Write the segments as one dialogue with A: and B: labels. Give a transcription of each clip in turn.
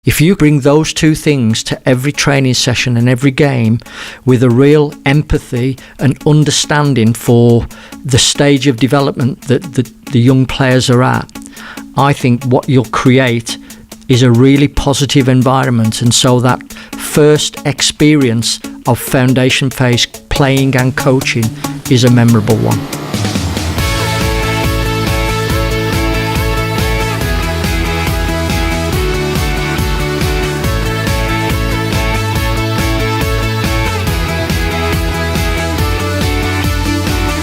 A: If you bring those two things to every training session and every game with a real empathy and understanding for the stage of development that the young players are at, I think what you'll create is a really positive environment. And so that first experience of foundation phase playing and coaching is a memorable one.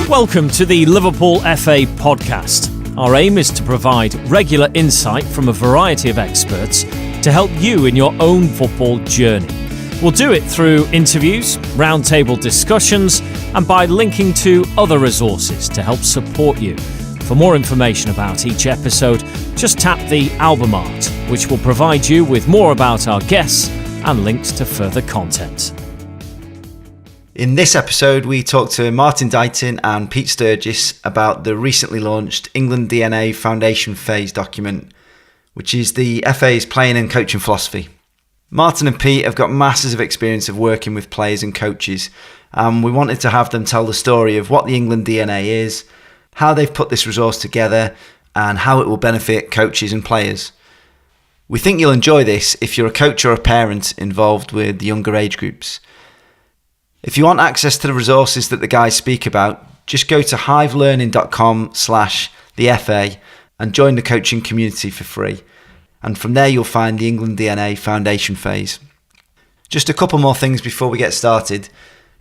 B: Welcome to the Liverpool FA podcast. Our aim is to provide regular insight from a variety of experts to help you in your own football journey. We'll do it through interviews, roundtable discussions, and by linking to other resources to help support you. For more information about each episode, just tap the album art, which will provide you with more about our guests and links to further content.
C: In this episode, we talk to Martin Dighton and Pete Sturgess about the recently launched England DNA Foundation Phase document, which is the FA's playing and coaching philosophy. Martin and Pete have got masses of experience of working with players and coaches, and we wanted to have them tell the story of what the England DNA is, how they've put this resource together, and how it will benefit coaches and players. We think you'll enjoy this if you're a coach or a parent involved with the younger age groups. If you want access to the resources that the guys speak about, just go to hivelearning.com/theFA and join the coaching community for free. And from there you'll find the England DNA Foundation Phase. Just a couple more things before we get started.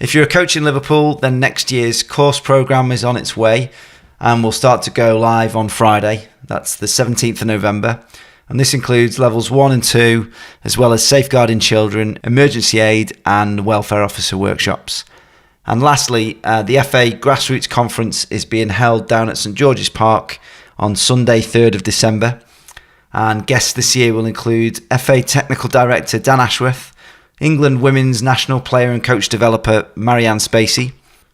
C: If you're a coach in Liverpool, then next year's course programme is on its way and will start to go live on Friday. That's the 17th of November. And this includes levels 1 and 2, as well as safeguarding children, emergency aid and welfare officer workshops. And lastly, the FA Grassroots Conference is being held down at St George's Park on Sunday 3rd of December. And guests this year will include FA Technical Director Dan Ashworth, England Women's National Player and Coach Developer Marianne Spacey,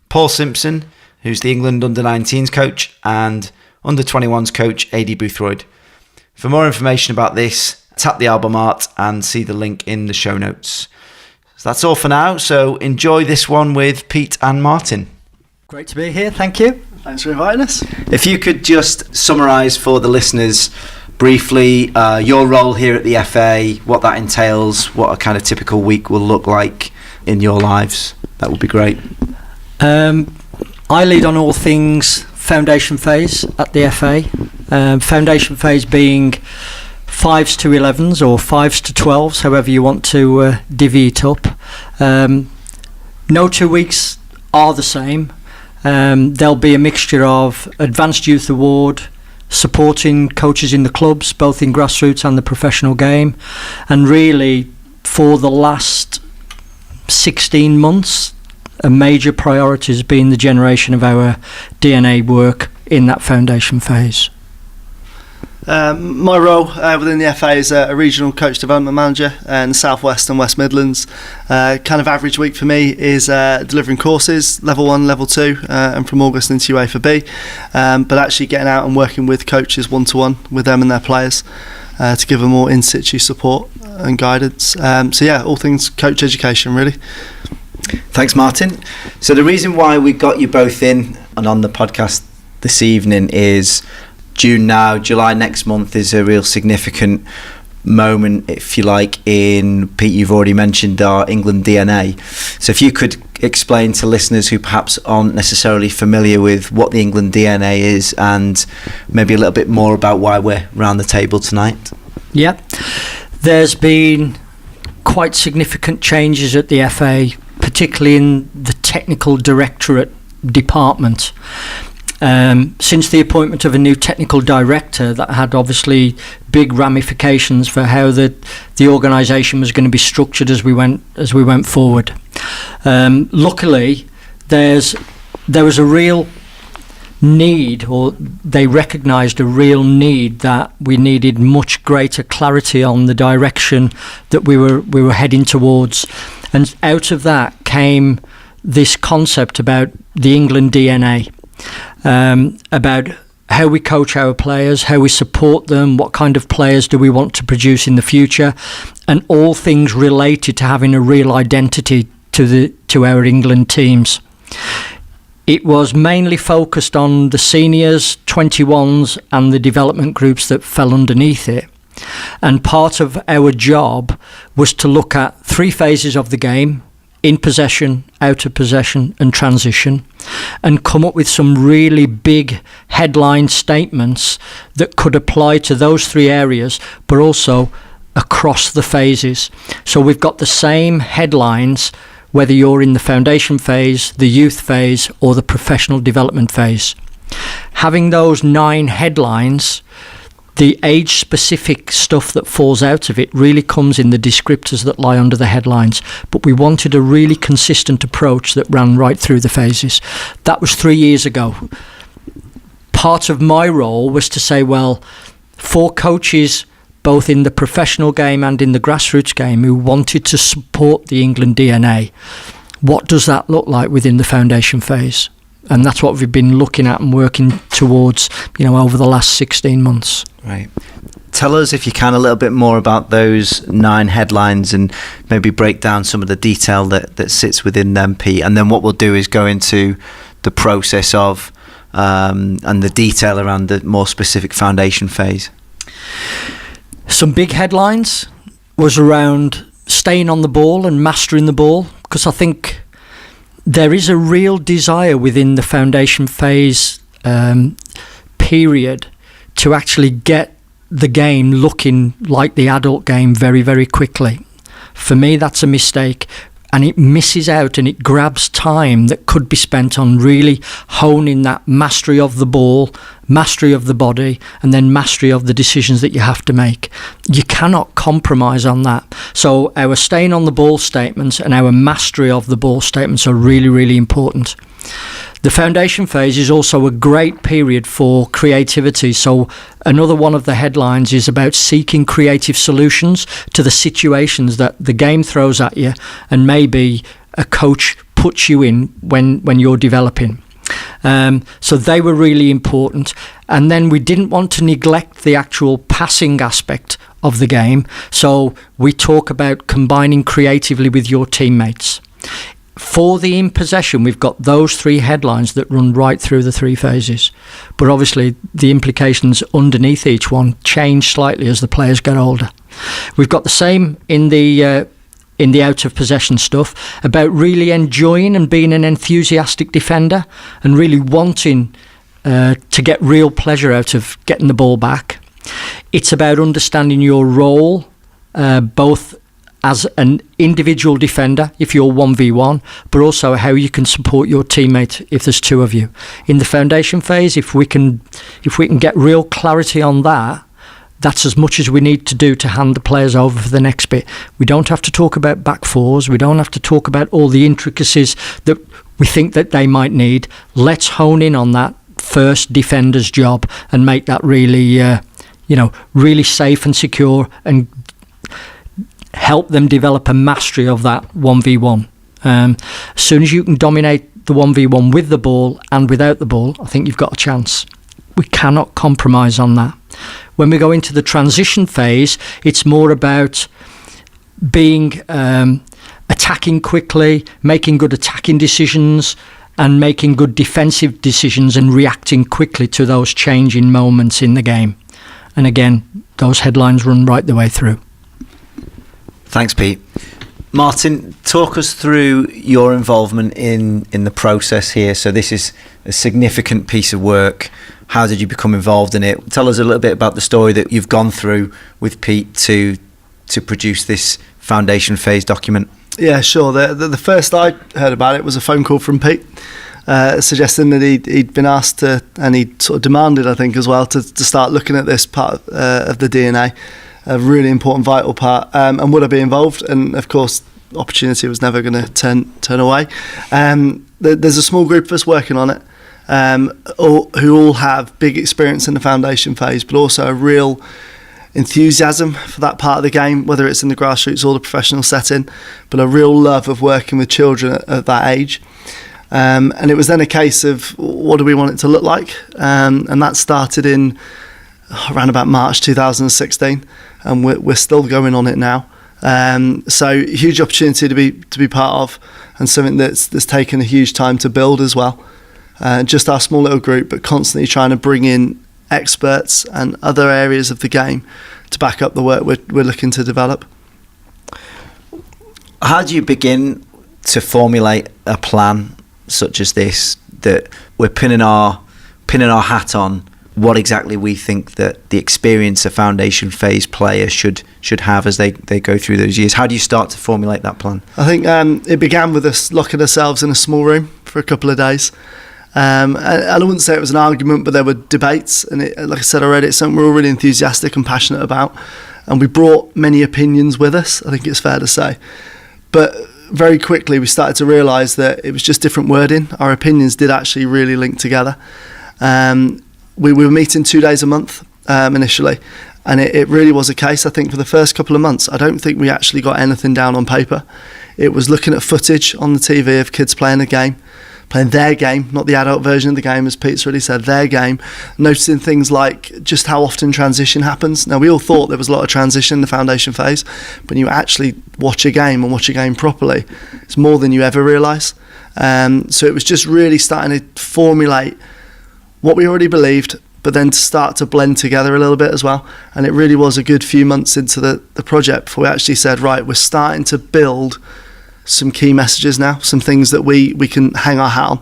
C: Paul Simpson, who's the England Under-19s coach, and Under-21s coach Adi Boothroyd. For more information about this, tap the album art and see the link in the show notes. So that's all for now, so enjoy this one with Pete and Martin.
A: Great to be here, thank you.
D: Thanks for inviting us.
C: If you could just summarise for the listeners briefly your role here at the FA, what that entails, what a kind of typical week will look like in your lives, that would be great.
A: I lead on all things foundation phase at the FA. Foundation phase being 5s to 11s or 5s to 12s, however you want to divvy it up. No 2 weeks are the same. There'll be a mixture of Advanced Youth Award, supporting coaches in the clubs, both in grassroots and the professional game. And really, for the last 16 months, a major priority has been the generation of our DNA work in that foundation phase.
D: My role within the FA is a regional coach development manager in the South West and West Midlands. Kind of average week for me is delivering courses, level 1, level 2, and from August into UEFA B. But actually getting out and working with coaches one-to-one with them and their players to give them more in-situ support and guidance. So yeah, all things coach education really.
C: Thanks, Martin. So the reason why we got you both in and on the podcast this evening is June now, July next month is a real significant moment, if you like, in, Pete, you've already mentioned our England DNA. So if you could explain to listeners who perhaps aren't necessarily familiar with what the England DNA is and maybe a little bit more about why we're around the table tonight.
A: Yeah, there's been quite significant changes at the FA, particularly in the technical directorate department. Since the appointment of a new technical director, that had obviously big ramifications for how the organisation was going to be structured as we went forward. Luckily, there was a real need, or they recognised a real need, that we needed much greater clarity on the direction that we were heading towards, and out of that came this concept about the England DNA. About how we coach our players, how we support them, what kind of players do we want to produce in the future, and all things related to having a real identity to our England teams. It was mainly focused on the seniors, 21s and the development groups that fell underneath it. And part of our job was to look at 3 phases of the game: in possession, out of possession and transition, and come up with some really big headline statements that could apply to those 3 areas, but also across the phases. So we've got the same headlines whether you're in the foundation phase, the youth phase or the professional development phase. Having those 9 headlines, the age-specific stuff that falls out of it really comes in the descriptors that lie under the headlines. But we wanted a really consistent approach that ran right through the phases. That was 3 years ago. Part of my role was to say, well, for coaches, both in the professional game and in the grassroots game, who wanted to support the England DNA, what does that look like within the foundation phase? And that's what we've been looking at and working towards, over the last 16 months.
C: Right. Tell us, if you can, a little bit more about those 9 headlines and maybe break down some of the detail that sits within them, Pete. And then what we'll do is go into the process of and the detail around the more specific foundation phase.
A: Some big headlines was around staying on the ball and mastering the ball, because I think there is a real desire within the foundation phase period to actually get the game looking like the adult game very, very quickly. For me, that's a mistake, and it misses out and it grabs time that could be spent on really honing that mastery of the ball, mastery of the body, and then mastery of the decisions that you have to make. You cannot compromise on that. So our staying on the ball statements and our mastery of the ball statements are really, really important. The foundation phase is also a great period for creativity. So another one of the headlines is about seeking creative solutions to the situations that the game throws at you and maybe a coach puts you in when you're developing. So they were really important. And then we didn't want to neglect the actual passing aspect of the game. So we talk about combining creatively with your teammates. For the in possession, we've got those 3 headlines that run right through the 3 phases. But obviously, the implications underneath each one change slightly as the players get older. We've got the same in the out of possession stuff about really enjoying and being an enthusiastic defender and really wanting to get real pleasure out of getting the ball back. It's about understanding your role, both as an individual defender if you're 1v1, but also how you can support your teammate if there's 2 of you. In the foundation phase, if we can get real clarity on that, that's as much as we need to do to hand the players over for the next bit. We don't have to talk about back 4s. We don't have to talk about all the intricacies that we think that they might need. Let's hone in on that first defender's job and make that really, really safe and secure, and help them develop a mastery of that 1v1. As soon as you can dominate the 1v1 with the ball and without the ball, I think you've got a chance. We cannot compromise on that. When we go into the transition phase, it's more about being attacking quickly, making good attacking decisions, and making good defensive decisions and reacting quickly to those changing moments in the game. And again, those headlines run right the way through.
C: Thanks, Pete. Martin, talk us through your involvement in the process here. So this is a significant piece of work. How did you become involved in it? Tell us a little bit about the story that you've gone through with Pete to produce this foundation phase document.
D: Yeah, sure. The first I heard about it was a phone call from Pete, suggesting that he'd been asked to, and he'd sort of demanded, I think, as well, to start looking at this part of the DNA. A really important, vital part, and would I be involved? And of course, opportunity was never going to turn away. There's a small group of us working on it, who all have big experience in the foundation phase, but also a real enthusiasm for that part of the game, whether it's in the grassroots or the professional setting, but a real love of working with children at that age. And it was then a case of, what do we want it to look like? And that started in around about March 2016, and we're still going on it now. So huge opportunity to be part of, and something that's taken a huge time to build as well. Just our small little group, but constantly trying to bring in experts and other areas of the game to back up the work we're looking to develop.
C: How do you begin to formulate a plan such as this, that we're pinning our hat on what exactly we think that the experience a foundation phase player should have as they go through those years? How do you start to formulate that plan?
D: I think it began with us locking ourselves in a small room for a couple of days. And I wouldn't say it was an argument, but there were debates, and like I said already, it's something we're all really enthusiastic and passionate about, and we brought many opinions with us, I think it's fair to say. But very quickly we started to realise that it was just different wording. Our opinions did actually really link together. We were meeting 2 days a month initially, and it really was a case. I think for the first couple of months, I don't think we actually got anything down on paper. It was looking at footage on the TV of kids playing their game, not the adult version of the game, as Pete's already said, their game, noticing things like just how often transition happens. Now, we all thought there was a lot of transition in the foundation phase, but when you actually watch a game and watch a game properly, it's more than you ever realise. So it was just really starting to formulate what we already believed, but then to start to blend together a little bit as well. And it really was a good few months into the project before we actually said, right, we're starting to build some key messages now, some things that we can hang our hat on.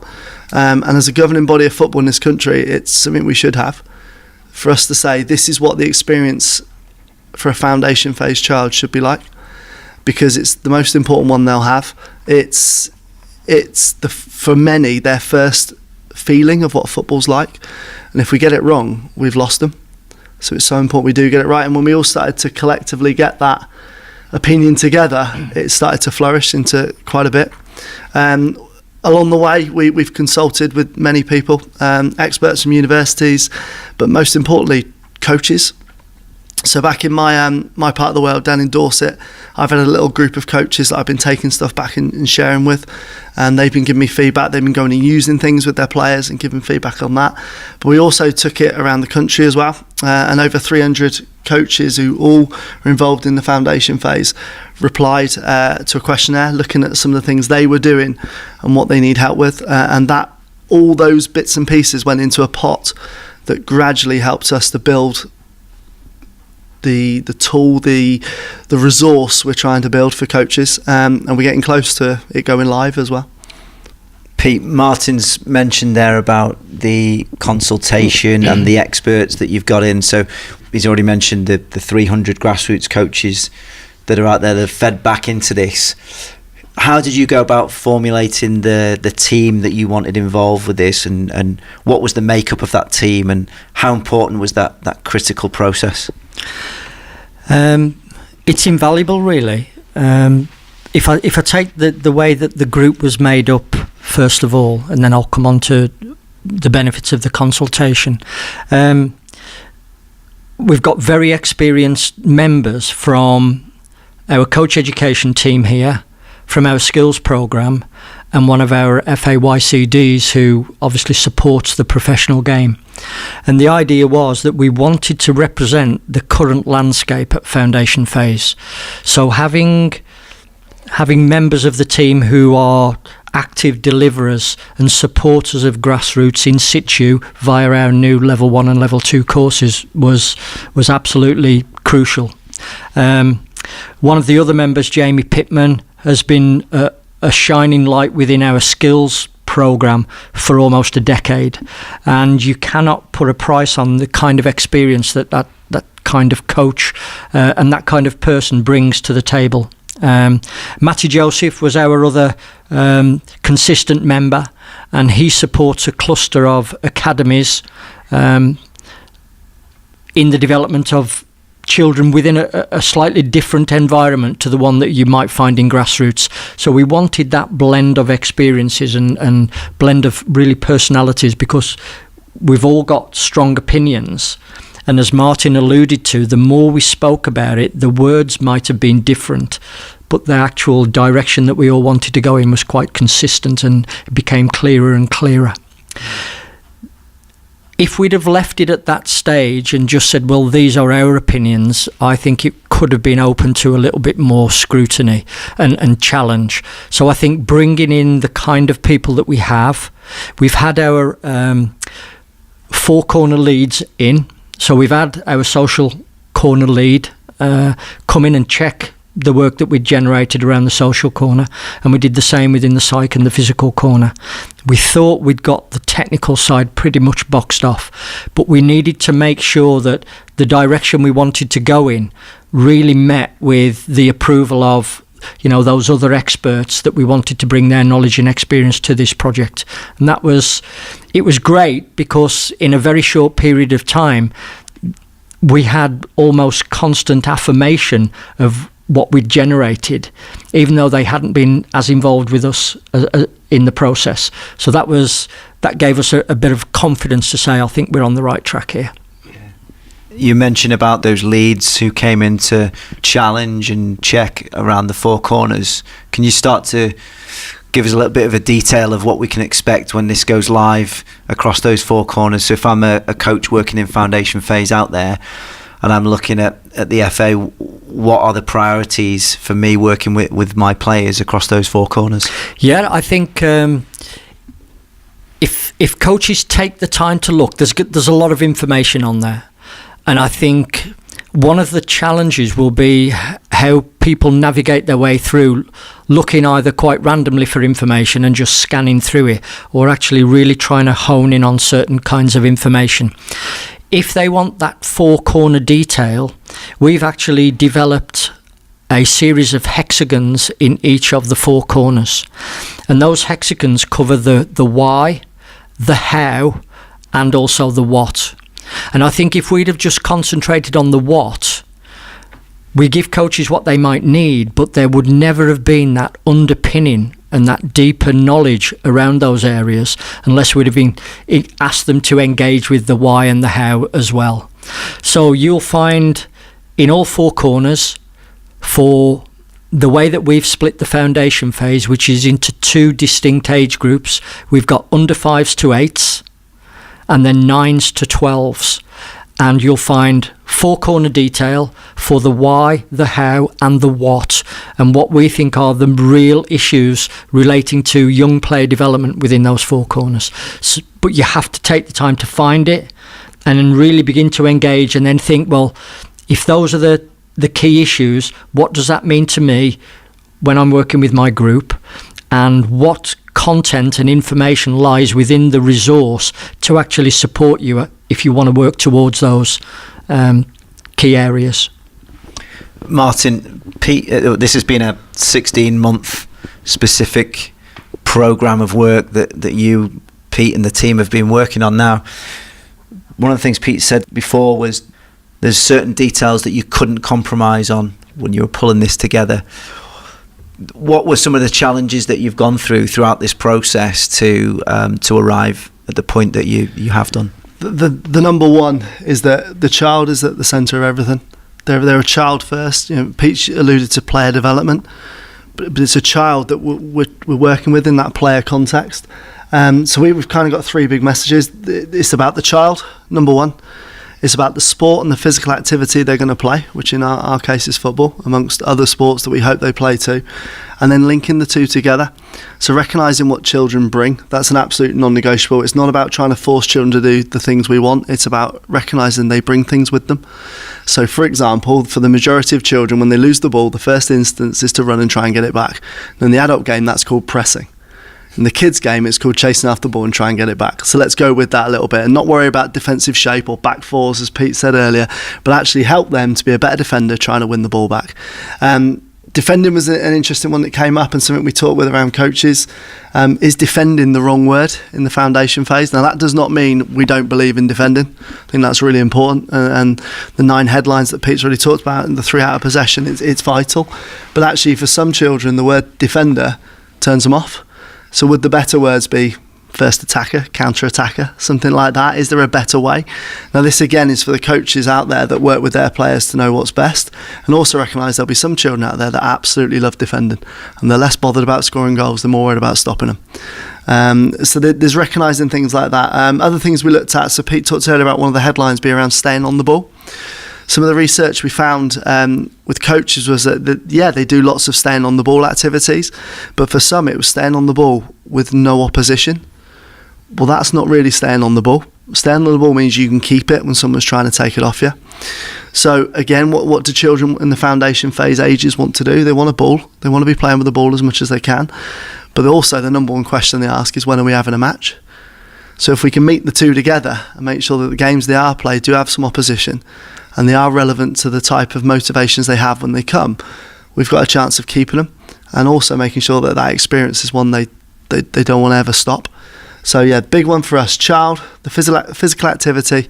D: And as a governing body of football in this country, it's something we should have. For us to say, this is what the experience for a foundation phase child should be like, because it's the most important one they'll have. It's for many, their first feeling of what football's like, and if we get it wrong, we've lost them. So it's so important we do get it right. And when we all started to collectively get that opinion together, it started to flourish into quite a bit. Along the way, we've consulted with many people, experts from universities, but most importantly, coaches. So back in my part of the world, down in Dorset, I've had a little group of coaches that I've been taking stuff back and sharing with, and they've been giving me feedback. They've been going and using things with their players and giving feedback on that. But we also took it around the country as well, and over 300 coaches who all are involved in the foundation phase replied to a questionnaire looking at some of the things they were doing and what they need help with, and that all those bits and pieces went into a pot that gradually helped us to build the tool, the resource we're trying to build for coaches, and we're getting close to it going live as well.
C: Pete, Martin's mentioned there about the consultation and the experts that you've got in. So he's already mentioned the 300 grassroots coaches that are out there that have fed back into this. How did you go about formulating the team that you wanted involved with this, and what was the makeup of that team, and how important was that critical process?
A: It's invaluable, really. If I take the way that the group was made up first of all, and then I'll come on to the benefits of the consultation. We've got very experienced members from our coach education team here, from our skills programme, and one of our FAYCDs who obviously supports the professional game. And the idea was that we wanted to represent the current landscape at foundation phase. So having members of the team who are active deliverers and supporters of grassroots in situ via our new level 1 and level 2 courses was absolutely crucial. One of the other members, Jamie Pittman, has been a shining light within our skills programme for almost a decade, and you cannot put a price on the kind of experience that kind of coach and that kind of person brings to the table. Matty Joseph was our other consistent member, and he supports a cluster of academies in the development of children within a slightly different environment to the one that you might find in grassroots. So we wanted that blend of experiences and blend of really personalities, because we've all got strong opinions. And as Martin alluded to, the more we spoke about it, the words might have been different, but the actual direction that we all wanted to go in was quite consistent, and it became clearer and clearer. if we'd have left it at that stage and just said, well, these are our opinions, I think it could have been open to a little bit more scrutiny and challenge. So I think bringing in the kind of people that we have, we've had our four corner leads in. So we've had our social corner lead come in and check the work that we'd generated around the social corner, and we did the same within the psych and the physical corner. We thought we'd got the technical side pretty much boxed off, but we needed to make sure that the direction we wanted to go in really met with the approval of, you know, those other experts that we wanted to bring their knowledge and experience to this project. And it was great, because in a very short period of time we had almost constant affirmation of what we'd generated, even though they hadn't been as involved with us in the process. So that gave us a bit of confidence to say, I think we're on the right track here.
E: You mentioned about those leads who came in to challenge and check around the four corners. Can you start to give us a little bit of a detail of what we can expect when this goes live across those four corners? So if I'm a coach working in foundation phase out there, and I'm looking at the FA, what are the priorities for me working with my players across those four corners? Yeah,
A: I think if coaches take the time to look, there's a lot of information on there. And I think one of the challenges will be how people navigate their way through, looking either quite randomly for information and just scanning through it, or actually really trying to hone in on certain kinds of information. If they want that four corner detail, we've actually developed a series of hexagons in each of the four corners. And those hexagons cover the why, the how, and also the what. And I think if we'd have just concentrated on the what, we give coaches what they might need, but there would never have been that underpinning and that deeper knowledge around those areas unless we'd have asked them to engage with the why and the how as well. So you'll find in all four corners, for the way that we've split the foundation phase, which is into two distinct age groups, we've got under 5s to 8s and then 9s to 12s. And you'll find four corner detail for the why, the how, and the what, and what we think are the real issues relating to young player development within those four corners. So, but you have to take the time to find it and then really begin to engage, and then think, well, if those are the key issues, what does that mean to me when I'm working with my group, and what content and information lies within the resource to actually support you if you want to work towards those key areas.
E: Martin, Pete, this has been a 16-month specific programme of work that you, Pete, and the team have been working on now. One of the things Pete said before was there's certain details that you couldn't compromise on when you were pulling this together. What were some of the challenges that you've gone through throughout this process to arrive at the point that you have done?
D: The number one is that the child is at the centre of everything. They're a child first. You know, Pete alluded to player development, but it's a child that we're working with in that player context. So we've kind of got three big messages. It's about the child, number one. It's about the sport and the physical activity they're going to play, which in our case is football, amongst other sports that we hope they play too. And then linking the two together. So recognising what children bring, that's an absolute non-negotiable. It's not about trying to force children to do the things we want. It's about recognising they bring things with them. So for example, for the majority of children, when they lose the ball, the first instance is to run and try and get it back. And in the adult game, that's called pressing. In the kids' game, it's called chasing after the ball and try and get it back. So let's go with that a little bit and not worry about defensive shape or back fours, as Pete said earlier, but actually help them to be a better defender trying to win the ball back. Defending was an interesting one that came up, and something we talked with around coaches. Is defending the wrong word in the foundation phase? Now, that does not mean we don't believe in defending. I think that's really important. And the 9 headlines that Pete's already talked about and the 3 out of possession, it's vital. But actually, for some children, the word defender turns them off. So would the better words be first attacker, counter-attacker, something like that? Is there a better way? Now, this again is for the coaches out there that work with their players to know what's best, and also recognise there'll be some children out there that absolutely love defending, and they're less bothered about scoring goals, they're more worried about stopping them. So there's recognising things like that. Other things we looked at, so Pete talked earlier about one of the headlines being around staying on the ball. Some of the research we found with coaches was that they do lots of staying on the ball activities, but for some it was staying on the ball with no opposition. Well, that's not really staying on the ball. Staying on the ball means you can keep it when someone's trying to take it off you. So again, what do children in the foundation phase ages want to do? They want a ball. They want to be playing with the ball as much as they can. But also the number one question they ask is, when are we having a match? So if we can meet the two together and make sure that the games they are played do have some opposition and they are relevant to the type of motivations they have when they come, we've got a chance of keeping them, and also making sure that that experience is one they don't want to ever stop. So yeah, big one for us, child, the physical activity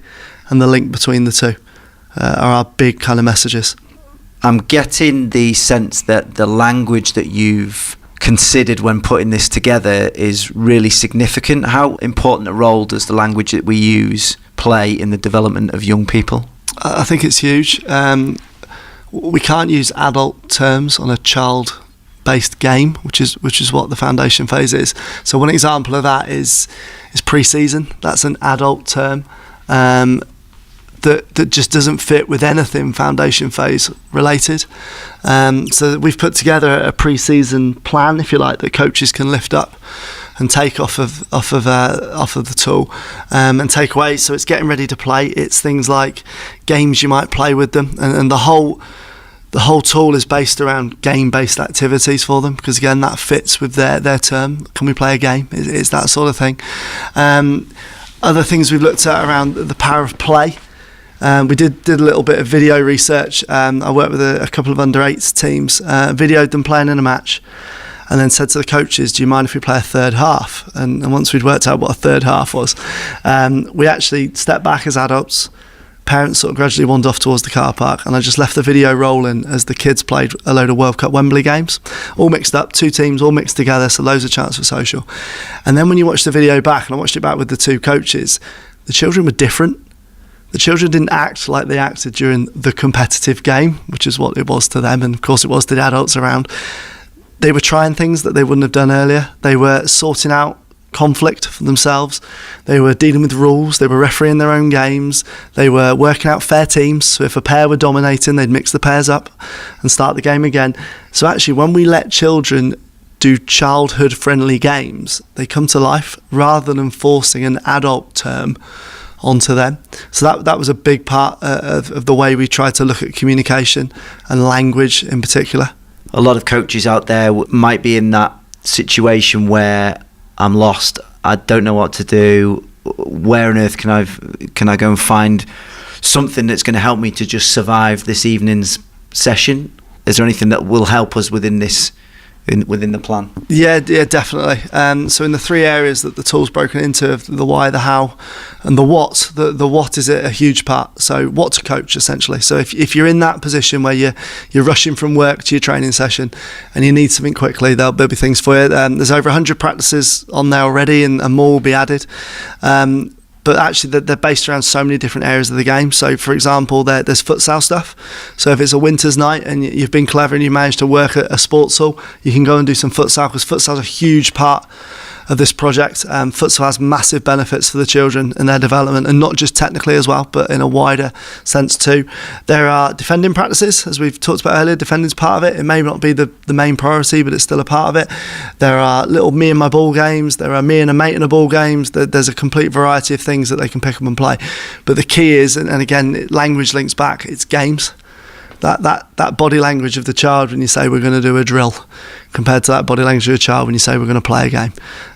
D: and the link between the two are our big kind of messages.
E: I'm getting the sense that the language that you've considered when putting this together is really significant. How important a role does the language that we use play in the development of young people?
D: I think it's huge. We can't use adult terms on a child-based game, which is what the foundation phase is. So one example of that is pre-season. That's an adult term that just doesn't fit with anything foundation phase related. So we've put together a pre-season plan, if you like, that coaches can lift up and take off of the tool and take away. So it's getting ready to play. It's things like games you might play with them, and the whole tool is based around game-based activities for them, because again that fits with their term. Can we play a game? It's that sort of thing. Other things we've looked at around the power of play. We did a little bit of video research. I worked with a couple of under-8s teams, videoed them playing in a match, and then said to the coaches, do you mind if we play a third half? And once we'd worked out what a third half was, we actually stepped back as adults. Parents sort of gradually wandered off towards the car park, and I just left the video rolling as the kids played a load of World Cup Wembley games, all mixed up, two teams all mixed together, so loads of chance for social. And then when you watch the video back, and I watched it back with the two coaches, the children were different. The children didn't act like they acted during the competitive game, which is what it was to them, and of course it was to the adults around. They were trying things that they wouldn't have done earlier. They were sorting out conflict for themselves. They were dealing with rules. They were refereeing their own games. They were working out fair teams. So if a pair were dominating, they'd mix the pairs up and start the game again. So actually, when we let children do childhood-friendly games, they come to life rather than forcing an adult term onto them. So that was a big part of the way we tried to look at communication and language in particular.
E: A lot of coaches out there might be in that situation where I'm lost, I don't know what to do, where on earth can I go and find something that's going to help me to just survive this evening's session? Is there anything that will help us within this within the plan? Yeah,
D: definitely. So in the three areas that the tool's broken into, the why, the how, and the what, the what is a huge part. So what to coach, essentially. So if you're in that position where you're rushing from work to your training session and you need something quickly, there'll be things for you. There's over 100 practices on there already, and more will be added. But actually they're based around so many different areas of the game. So for example, there's futsal stuff. So if it's a winter's night and you've been clever and you managed to work at a sports hall, you can go and do some futsal, because futsal's a huge part of this project. Futsal has massive benefits for the children and their development, and not just technically as well, but in a wider sense too. There are defending practices, as we've talked about earlier. Defending's part of it. It may not be the main priority, but it's still a part of it. There are little me and my ball games. There are me and a mate in a ball games. There's a complete variety of things that they can pick up and play. But the key is, and again, language links back, it's games. That body language of the child when you say we're going to do a drill, compared to that body language of a child when you say we're going to play a game.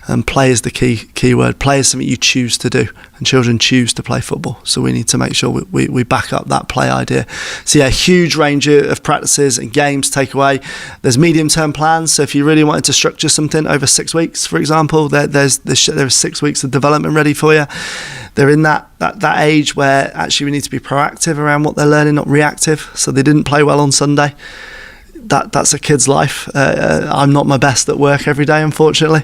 D: And play is the key word. Play is something you choose to do, and children choose to play football. So we need to make sure we back up that play idea. So yeah, huge range of practices and games to take away. There's medium-term plans. So if you really wanted to structure something over 6 weeks, for example, there's 6 weeks of development ready for you. They're in that age where actually we need to be proactive around what they're learning, not reactive. So they didn't play well on Sunday. That's a kid's life. I'm not my best at work every day, unfortunately.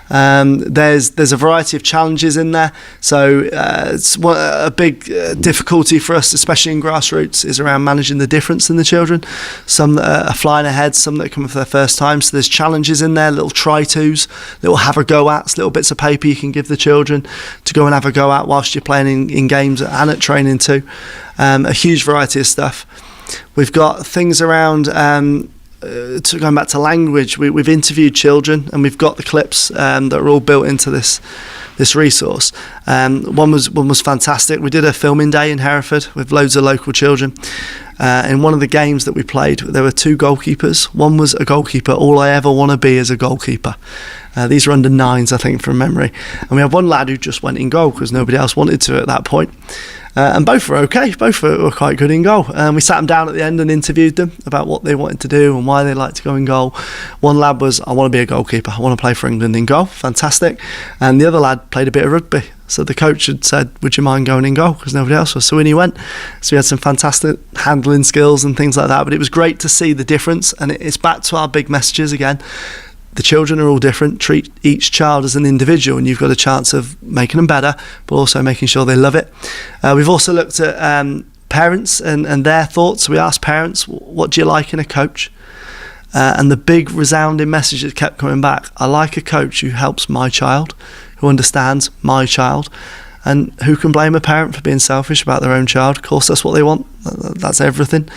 D: There's a variety of challenges in there. So it's a big difficulty for us, especially in grassroots, is around managing the difference in the children. Some that are flying ahead, some that are coming for their first time. So there's challenges in there, little try-tos, little have a go ats, little bits of paper you can give the children to go and have a go at whilst you're playing in games and at training too. A huge variety of stuff. We've got things around going back to language. We've interviewed children and we've got the clips that are all built into this resource. One was fantastic. We did a filming day in Hereford with loads of local children. In one of the games that we played, there were 2 goalkeepers. One was a goalkeeper. All I ever want to be is a goalkeeper. These are under 9s, I think, from memory. And we had one lad who just went in goal because nobody else wanted to at that point. And both were okay. Both were quite good in goal. We sat them down at the end and interviewed them about what they wanted to do and why they liked to go in goal. One lad was, I want to be a goalkeeper. I want to play for England in goal. Fantastic. And the other lad played a bit of rugby. So the coach had said, would you mind going in goal? Because nobody else was. So in he went. So he had some fantastic handling skills and things like that. But it was great to see the difference. And it's back to our big messages again. The children are all different. Treat each child as an individual, and you've got a chance of making them better, but also making sure they love it. We've also looked at parents and their thoughts. We asked parents, what do you like in a coach? And the big resounding message that kept coming back, I like a coach who helps my child, who understands my child. And who can blame a parent for being selfish about their own child? Of course, that's what they want. That's everything.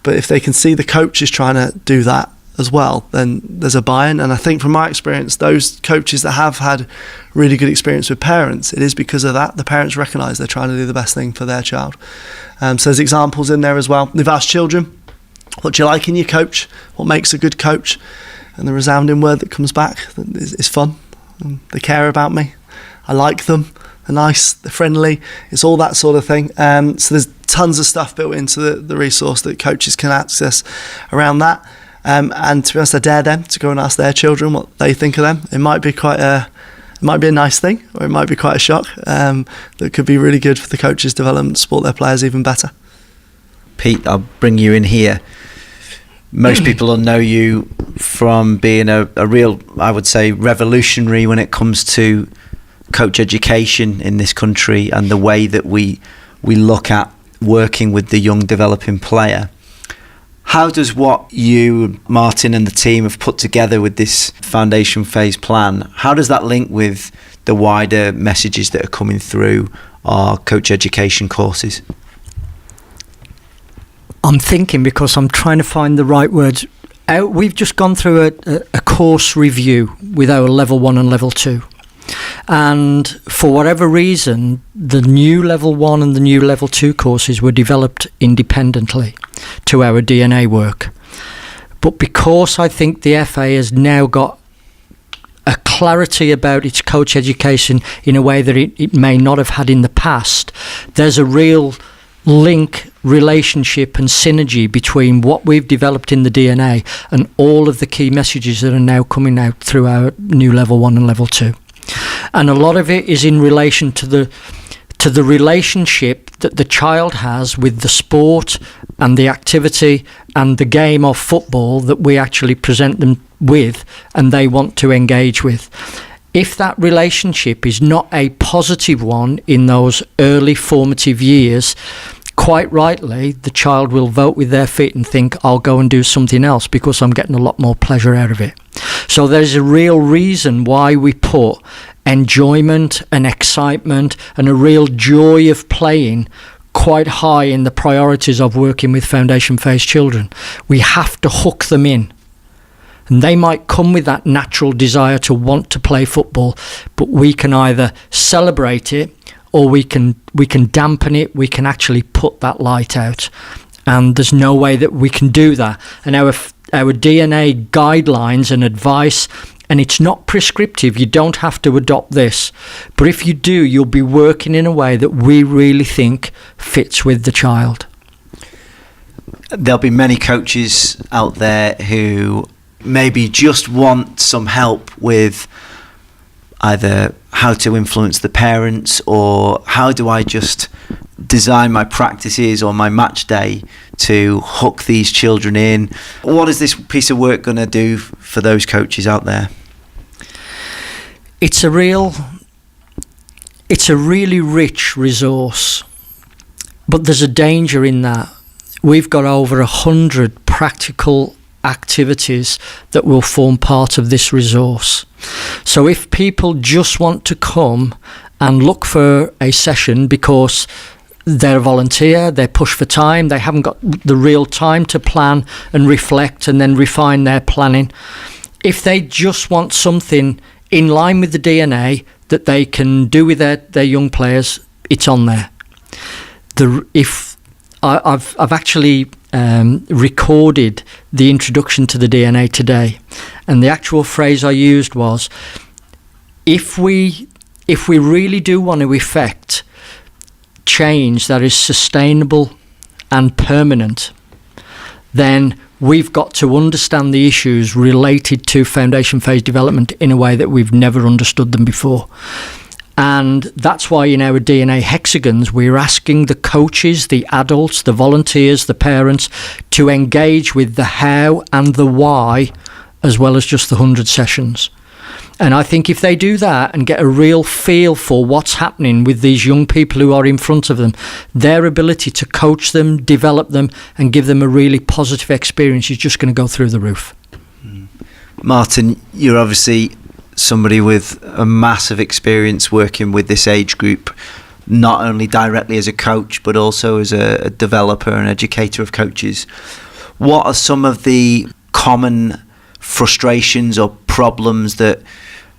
D: But if they can see the coach is trying to do that as well, then there's a buy-in. And I think from my experience, those coaches that have had really good experience with parents, it is because of that. The parents recognise they're trying to do the best thing for their child. So there's examples in there as well. We've asked children, what do you like in your coach? What makes a good coach? And the resounding word that comes back is fun. They care about me. I like them. They're nice. They're friendly. It's all that sort of thing. So there's tons of stuff built into the resource that coaches can access around that. And to be honest, I dare them to go and ask their children what they think of them. It might be a nice thing, or it might be quite a shock that could be really good for the coaches' development to support their players even better.
E: Pete, I'll bring you in here. Most people will know you from being a real, I would say, revolutionary when it comes to coach education in this country and the way that we look at working with the young developing player. How does what you, Martin, and the team have put together with this foundation phase plan, how does that link with the wider messages that are coming through our coach education courses?
A: I'm thinking, because I'm trying to find the right words. We've just gone through a course review with our level 1 and level 2. And for whatever reason, the new level 1 and the new level 2 courses were developed independently to our DNA work. But because I think the FA has now got a clarity about its coach education in a way that it may not have had in the past, there's a real link, relationship and synergy between what we've developed in the DNA and all of the key messages that are now coming out through our new level 1 and level 2. And a lot of it is in relation to the relationship that the child has with the sport and the activity and the game of football that we actually present them with and they want to engage with. If that relationship is not a positive one in those early formative years, quite rightly, the child will vote with their feet and think, I'll go and do something else because I'm getting a lot more pleasure out of it. So there's a real reason why we put enjoyment and excitement and a real joy of playing quite high in the priorities of working with foundation phase children. We have to hook them in. And they might come with that natural desire to want to play football, but we can either celebrate it or we can dampen it. We can actually put that light out. And there's no way that we can do that. And our DNA guidelines and advice, and it's not prescriptive, you don't have to adopt this, but if you do, you'll be working in a way that we really think fits with the child.
E: There'll be many coaches out there who maybe just want some help with either how to influence the parents or how do I just design my practices or my match day to hook these children in. What is this piece of work going to do for those coaches out there?
A: it's a really rich resource, but there's a danger in that. We've got over 100 practical activities that will form part of this resource. So if people just want to come and look for a session because they're a volunteer, they're pushed for time, they haven't got the real time to plan and reflect and then refine their planning. If they just want something in line with the DNA that they can do with their young players, it's on there. I've actually recorded the introduction to the DNA today, and the actual phrase I used was, if we really do want to effect change that is sustainable and permanent, then we've got to understand the issues related to foundation phase development in a way that we've never understood them before. And that's why in our DNA hexagons, we're asking the coaches, the adults, the volunteers, the parents to engage with the how and the why, as well as just the 100 sessions. And I think if they do that and get a real feel for what's happening with these young people who are in front of them, their ability to coach them, develop them, and give them a really positive experience is just going to go through the roof.
E: Martin, you're obviously somebody with a massive experience working with this age group, not only directly as a coach, but also as a developer and educator of coaches. What are some of the common frustrations or problems that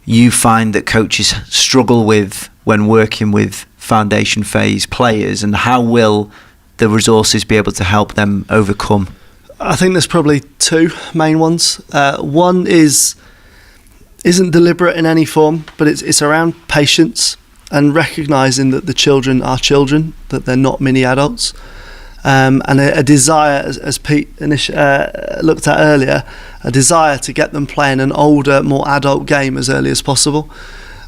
E: you find that coaches struggle with when working with foundation phase players, and how will the resources be able to help them overcome?
D: I think there's probably two main ones. One isn't deliberate in any form, but it's around patience and recognising that the children are children, that they're not mini adults, and a desire, as Pete looked at earlier, a desire to get them playing an older, more adult game as early as possible.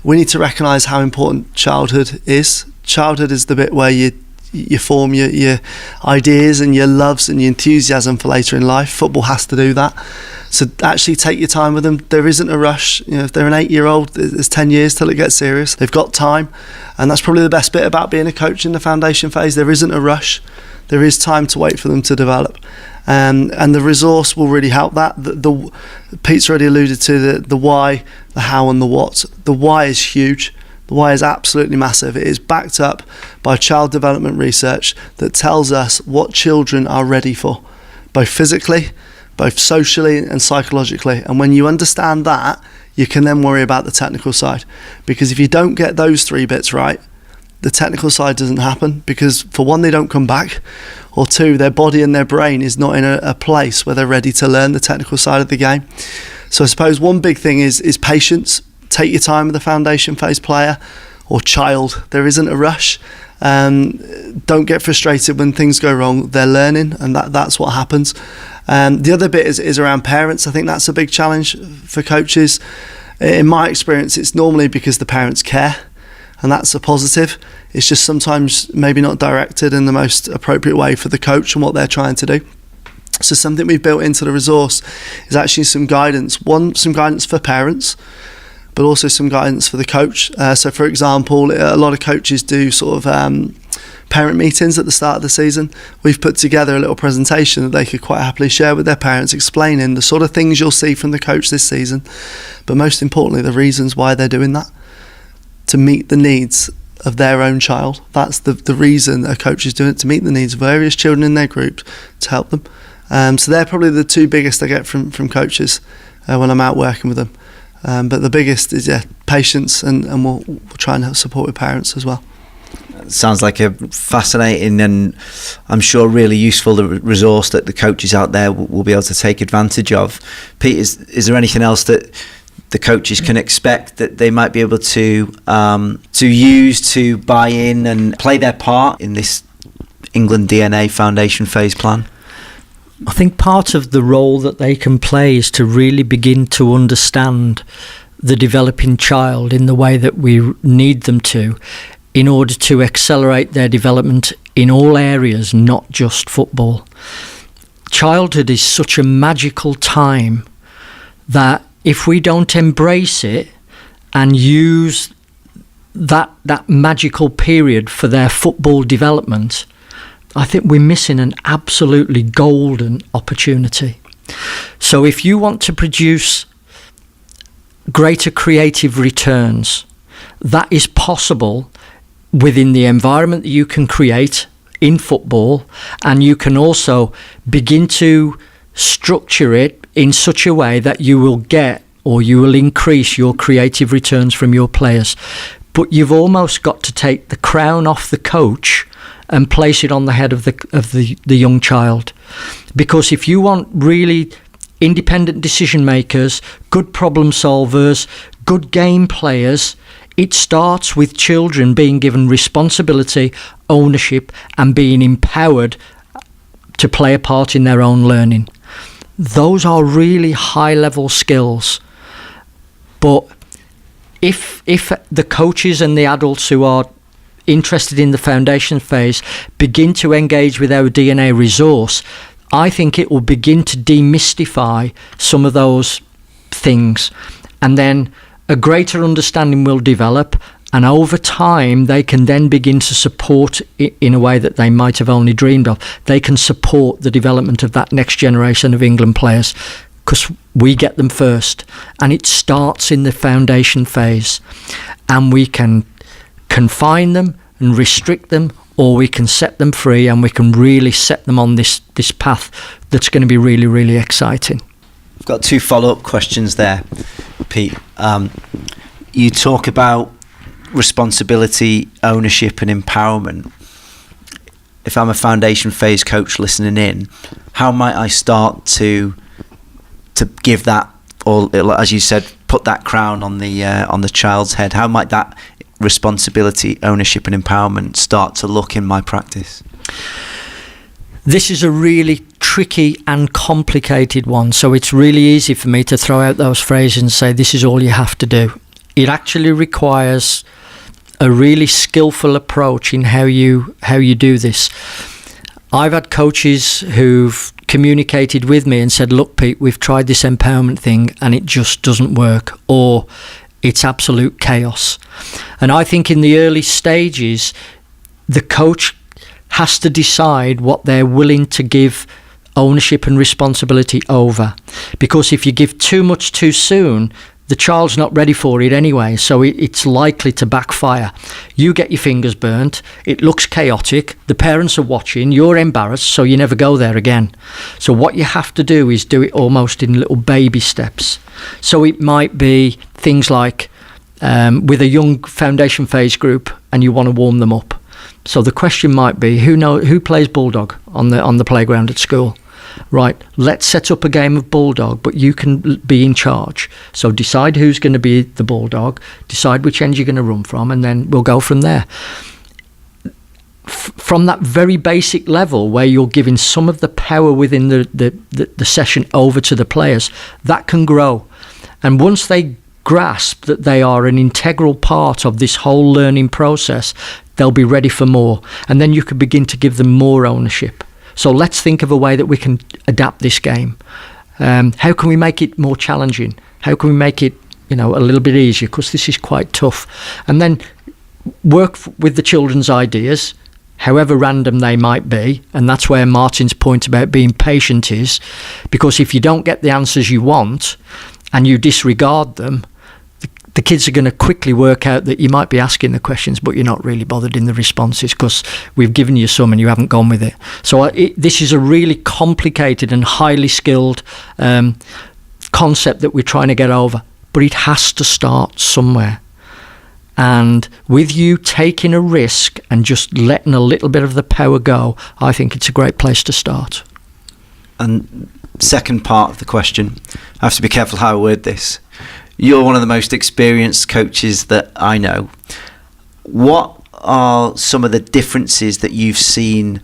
D: We need to recognise how important childhood is. Childhood is the bit where you form your ideas and your loves and your enthusiasm for later in life. Football has to do that. So actually take your time with them. There isn't a rush. You know, if they're an 8-year-old, there's 10 years till it gets serious. They've got time, and that's probably the best bit about being a coach in the foundation phase. There isn't a rush. There is time to wait for them to develop, and the resource will really help that. Pete's already alluded to the why, the how, and the what. The why is huge. The why is absolutely massive. It is backed up by child development research that tells us what children are ready for, both physically, both socially and psychologically. And when you understand that, you can then worry about the technical side. Because if you don't get those three bits right, the technical side doesn't happen, because for one, they don't come back, or two, their body and their brain is not in a place where they're ready to learn the technical side of the game. So I suppose one big thing is patience. Take your time with the foundation phase player or child. There isn't a rush. Don't get frustrated when things go wrong. They're learning, and that's what happens. The other bit is around parents. I think that's a big challenge for coaches. In my experience, it's normally because the parents care, and that's a positive. It's just sometimes maybe not directed in the most appropriate way for the coach and what they're trying to do. So something we've built into the resource is actually some guidance. Some guidance for parents, but also some guidance for the coach. So for example, a lot of coaches do sort of parent meetings at the start of the season. We've put together a little presentation that they could quite happily share with their parents, explaining the sort of things you'll see from the coach this season, but most importantly, the reasons why they're doing that, to meet the needs of their own child. That's the reason a coach is doing it, to meet the needs of various children in their group, to help them. So they're probably the two biggest I get from coaches when I'm out working with them. But the biggest is patience, and we'll try and help support with parents as well.
E: Sounds like a fascinating and I'm sure really useful resource that the coaches out there will be able to take advantage of. Pete, is there anything else that the coaches can expect that they might be able to use to buy in and play their part in this England DNA Foundation phase plan?
A: I think part of the role that they can play is to really begin to understand the developing child in the way that we need them to, in order to accelerate their development in all areas, not just football. Childhood is such a magical time that if we don't embrace it and use that magical period for their football development, I think we're missing an absolutely golden opportunity. So if you want to produce greater creative returns, that is possible within the environment that you can create in football, and you can also begin to structure it in such a way that you will get, or you will increase your creative returns from your players. But you've almost got to take the crown off the coach and place it on the head of the young child. Because if you want really independent decision makers, good problem solvers, good game players, it starts with children being given responsibility, ownership, and being empowered to play a part in their own learning. Those are really high-level skills. But if the coaches and the adults who are interested in the foundation phase begin to engage with our DNA resource, I think it will begin to demystify some of those things, and then a greater understanding will develop, and over time they can then begin to support it in a way that they might have only dreamed of. They can support the development of that next generation of England players, because we get them first, and it starts in the foundation phase, and we can confine them and restrict them, or we can set them free, and we can really set them on this path that's going to be really, really exciting.
E: I've got 2 follow-up questions there, Pete. You talk about responsibility, ownership and empowerment. If I'm a foundation phase coach listening in, how might I start to give that, or as you said, put that crown on the child's head? How might that responsibility, ownership and empowerment start to look in my practice?
A: This is a really tricky and complicated one, so it's really easy for me to throw out those phrases and say this is all you have to do. It actually requires a really skillful approach in how you do this. I've had coaches who've communicated with me and said, look Pete, we've tried this empowerment thing and it just doesn't work, or it's absolute chaos. And I think in the early stages, the coach has to decide what they're willing to give ownership and responsibility over. Because if you give too much too soon, the child's not ready for it anyway, so it's likely to backfire. You get your fingers burnt, it looks chaotic, the parents are watching, you're embarrassed, so you never go there again. So what you have to do is do it almost in little baby steps. So it might be things like with a young foundation phase group, and you want to warm them up. So the question might be, who plays bulldog on the playground at school? Right, let's set up a game of bulldog, but you can be in charge. So decide who's going to be the bulldog, decide which end you're going to run from, and then we'll go from there. From that very basic level where you're giving some of the power within the session over to the players, that can grow. And once they grasp that they are an integral part of this whole learning process, they'll be ready for more. And then you can begin to give them more ownership. So let's think of a way that we can adapt this game. How can we make it more challenging? How can we make it, a little bit easier? Because this is quite tough. And then work with the children's ideas, however random they might be. And that's where Martin's point about being patient is. Because if you don't get the answers you want and you disregard them, the kids are going to quickly work out that you might be asking the questions, but you're not really bothered in the responses because we've given you some and you haven't gone with it. So this is a really complicated and highly skilled concept that we're trying to get over, but it has to start somewhere. And with you taking a risk and just letting a little bit of the power go, I think it's a great place to start.
E: And second part of the question, I have to be careful how I word this. You're one of the most experienced coaches that I know. What are some of the differences that you've seen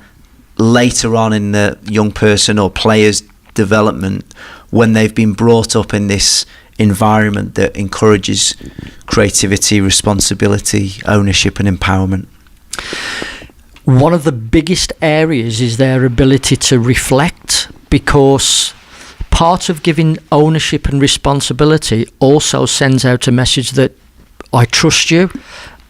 E: later on in the young person or player's development when they've been brought up in this environment that encourages creativity, responsibility, ownership and empowerment?
A: One of the biggest areas is their ability to reflect, because part of giving ownership and responsibility also sends out a message that I trust you,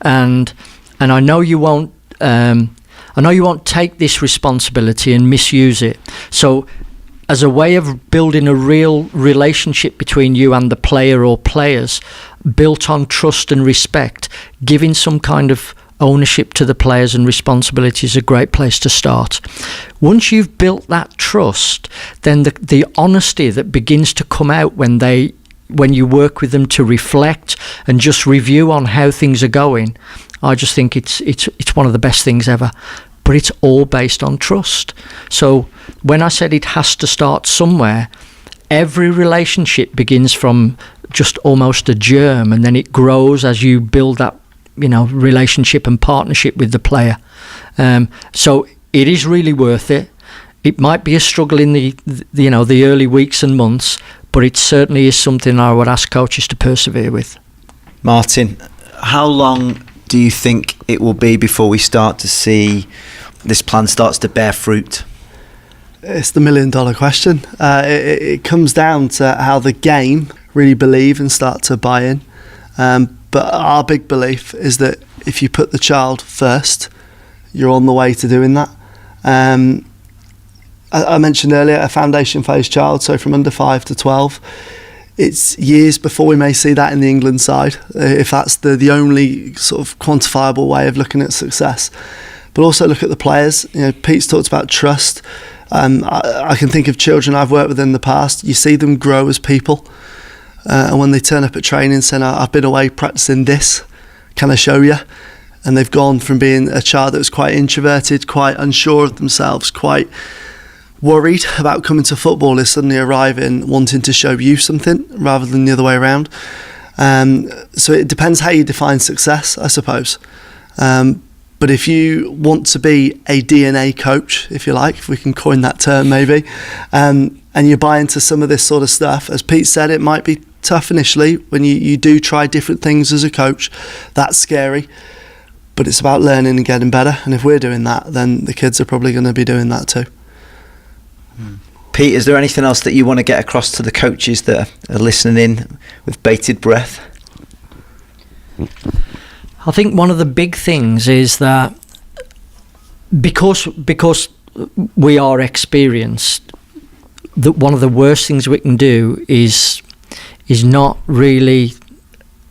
A: and I know you won't. I know you won't take this responsibility and misuse it. So, as a way of building a real relationship between you and the player or players, built on trust and respect, giving some kind of ownership to the players and responsibility is a great place to start. Once you've built that trust, then the honesty that begins to come out when you work with them to reflect and just review on how things are going, I just think it's one of the best things ever. But it's all based on trust. So when I said it has to start somewhere, every relationship begins from just almost a germ, and then it grows as you build that, relationship and partnership with the player. So it is really worth it. It might be a struggle in the early weeks and months, but it certainly is something I would ask coaches to persevere with.
E: Martin, how long do you think it will be before we start to see this plan starts to bear fruit?
D: It's the $1 million question. It comes down to how the game really believe and start to buy in. But our big belief is that if you put the child first, you're on the way to doing that. I mentioned earlier a foundation phase child, so from under 5 to 12. It's years before we may see that in the England side, if that's the only sort of quantifiable way of looking at success. But also look at the players. Pete's talked about trust. I can think of children I've worked with in the past. You see them grow as people. And when they turn up at training saying, I've been away practicing this, can I show you? And they've gone from being a child that was quite introverted, quite unsure of themselves, quite worried about coming to football, is suddenly arriving wanting to show you something rather than the other way around. So it depends how you define success, I suppose. But if you want to be a DNA coach, if you like, if we can coin that term maybe, and you buy into some of this sort of stuff, as Pete said, it might be tough initially when you do try different things as a coach. That's scary, but it's about learning and getting better. And if we're doing that, then the kids are probably going to be doing that too.
E: Pete, is there anything else that you want to get across to the coaches that are listening in with bated breath?
A: I think one of the big things is that because we are experienced, that one of the worst things we can do is not really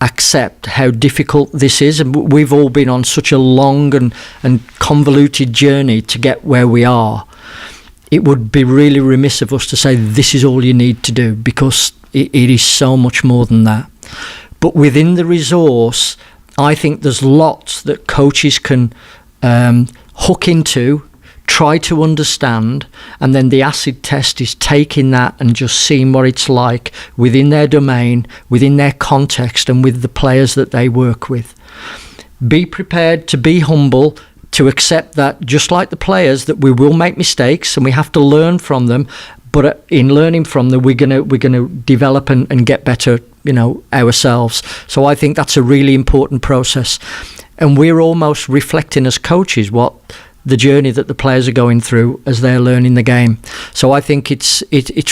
A: accept how difficult this is. And we've all been on such a long and convoluted journey to get where we are. It would be really remiss of us to say this is all you need to do, because it is so much more than that. But within the resource, I think there's lots that coaches can hook into, try to understand, and then the acid test is taking that and just seeing what it's like within their domain, within their context, and with the players that they work with. Be prepared to be humble, to accept that, just like the players, that we will make mistakes and we have to learn from them, but in learning from them we're gonna develop and get better, ourselves. So I think that's a really important process, and we're almost reflecting as coaches what the journey that the players are going through as they're learning the game. So I think it's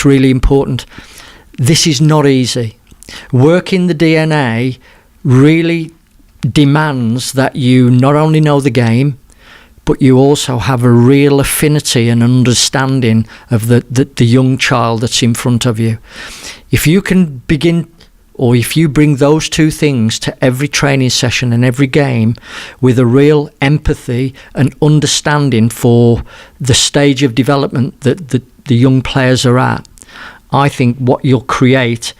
A: really important. This is not easy. Working the DNA really demands that you not only know the game, but you also have a real affinity and understanding of the young child that's in front of you. If you can begin, or if you bring those two things to every training session and every game with a real empathy and understanding for the stage of development that the young players are at, I think what you'll create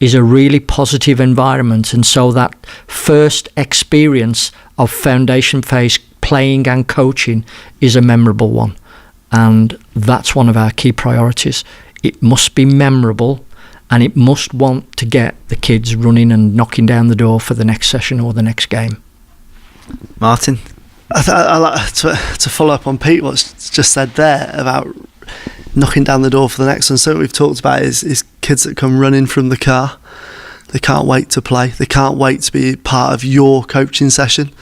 A: is a really positive environment. And so that first experience of foundation phase playing and coaching is a memorable one. And that's one of our key priorities. It must be memorable, and it must want to get the kids running and knocking down the door for the next session or the next game.
E: Martin?
D: I like to follow up on Pete, what's just said there about knocking down the door for the next one. So what we've talked about is kids that come running from the car. They can't wait to play. They can't wait to be part of your coaching session.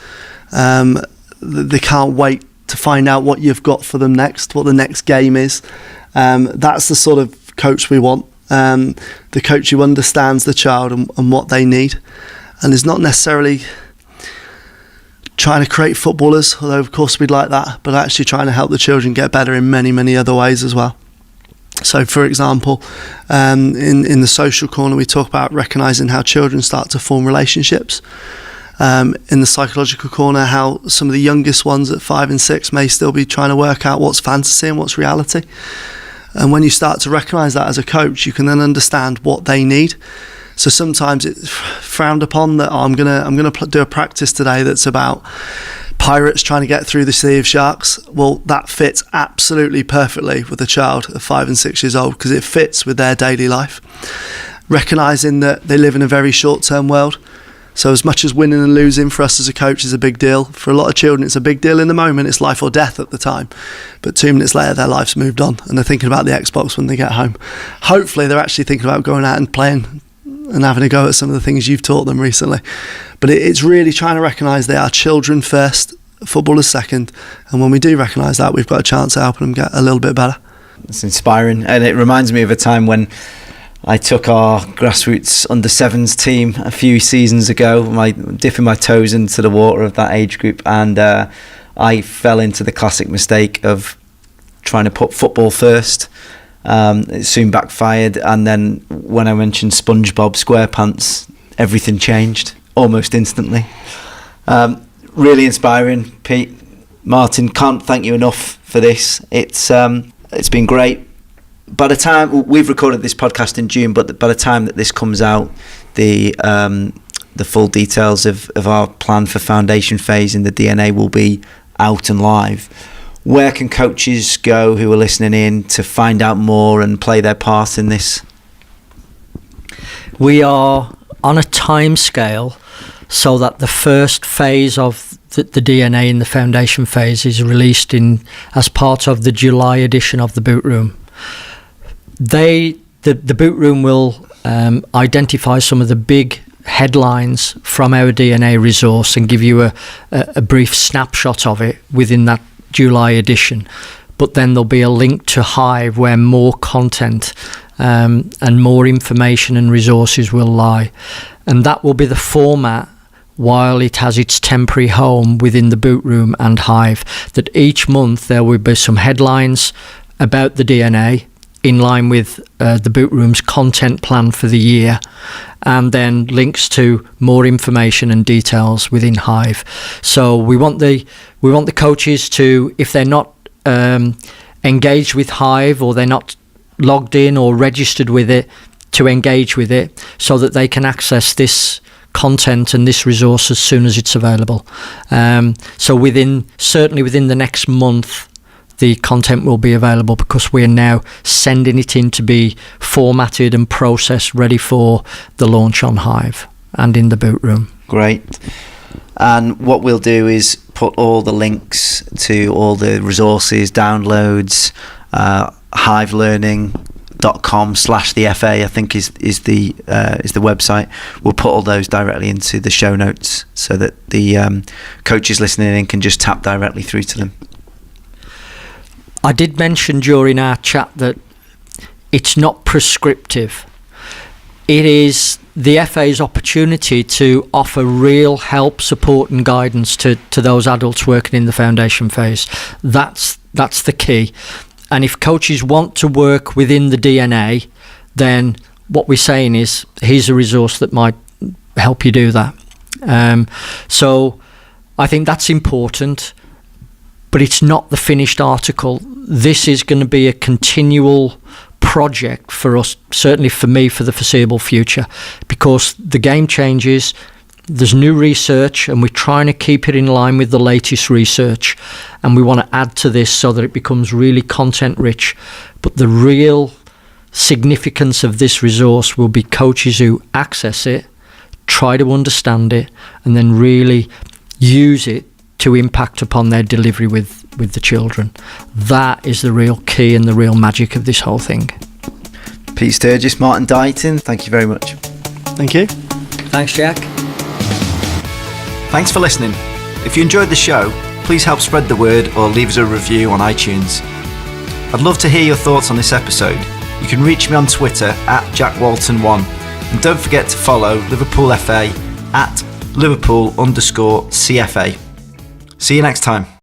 D: They can't wait to find out what you've got for them next, what the next game is. That's the sort of coach we want. The coach who understands the child and what they need. and is not necessarily trying to create footballers, although of course we'd like that, but actually trying to help the children get better in many, many other ways as well. So, for example, in the social corner, we talk about recognising how children start to form relationships. In the psychological corner, how some of the youngest ones at 5 and 6 may still be trying to work out what's fantasy and what's reality. And when you start to recognise that as a coach, you can then understand what they need. So sometimes it's frowned upon that I'm gonna do a practice today that's about pirates trying to get through the sea of sharks. Well, that fits absolutely perfectly with a child of 5 and 6 years old, because it fits with their daily life. Recognising that they live in a very short-term world. So as much as winning and losing for us as a coach is a big deal, for a lot of children it's a big deal in the moment, it's life or death at the time. But 2 minutes later their life's moved on and they're thinking about the Xbox when they get home. Hopefully they're actually thinking about going out and playing and having a go at some of the things you've taught them recently. But it's really trying to recognise they are children first, footballers second, and when we do recognise that, we've got a chance of helping them get a little bit better.
E: It's inspiring, and it reminds me of a time when I took our grassroots under-7s team a few seasons ago, dipping my toes into the water of that age group, and I fell into the classic mistake of trying to put football first. It soon backfired, and then when I mentioned SpongeBob SquarePants, everything changed almost instantly. Really inspiring, Pete. Martin, can't thank you enough for this. It's been great. By the time we've recorded this podcast in June, but by the time that this comes out, the full details of our plan for foundation phase in the DNA will be out and live. Where can coaches go who are listening in to find out more and play their part in this?
A: We are on a time scale so that the first phase of the DNA in the foundation phase is released as part of the July edition of the Boot Room. The Boot Room will identify some of the big headlines from our DNA resource and give you a brief snapshot of it within that July edition. But then there'll be a link to Hive where more content and more information and resources will lie. And that will be the format while it has its temporary home within the Boot Room and Hive. That each month there will be some headlines about the DNA in line with the Boot Room's content plan for the year, and then links to more information and details within Hive. So we want the coaches to, if they're not engaged with Hive or they're not logged in or registered with it, to engage with it so that they can access this content and this resource as soon as it's available. So certainly within the next month, the content will be available, because we're now sending it in to be formatted and processed, ready for the launch on Hive and in the Boot Room.
E: Great. And what we'll do is put all the links to all the resources, downloads, hivelearning.com/the-FA, I think is the website. We'll put all those directly into the show notes so that the coaches listening in can just tap directly through to them.
A: I did mention during our chat that it's not prescriptive. It is the FA's opportunity to offer real help, support and guidance to those adults working in the foundation phase. That's the key. And if coaches want to work within the DNA, then what we're saying is, here's a resource that might help you do that. So I think that's important. But it's not the finished article. This is going to be a continual project for us, certainly for me, for the foreseeable future, because the game changes, there's new research, and we're trying to keep it in line with the latest research, and we want to add to this so that it becomes really content rich. But the real significance of this resource will be coaches who access it, try to understand it, and then really use it to impact upon their delivery with the children. That is the real key and the real magic of this whole thing.
E: Pete Sturgess, Martin Dighton, thank you very much.
D: Thank you.
A: Thanks, Jack.
C: Thanks for listening. If you enjoyed the show, please help spread the word or leave us a review on iTunes. I'd love to hear your thoughts on this episode. You can reach me on Twitter @JackWalton1, and don't forget to follow Liverpool FA at Liverpool_CFA. See you next time.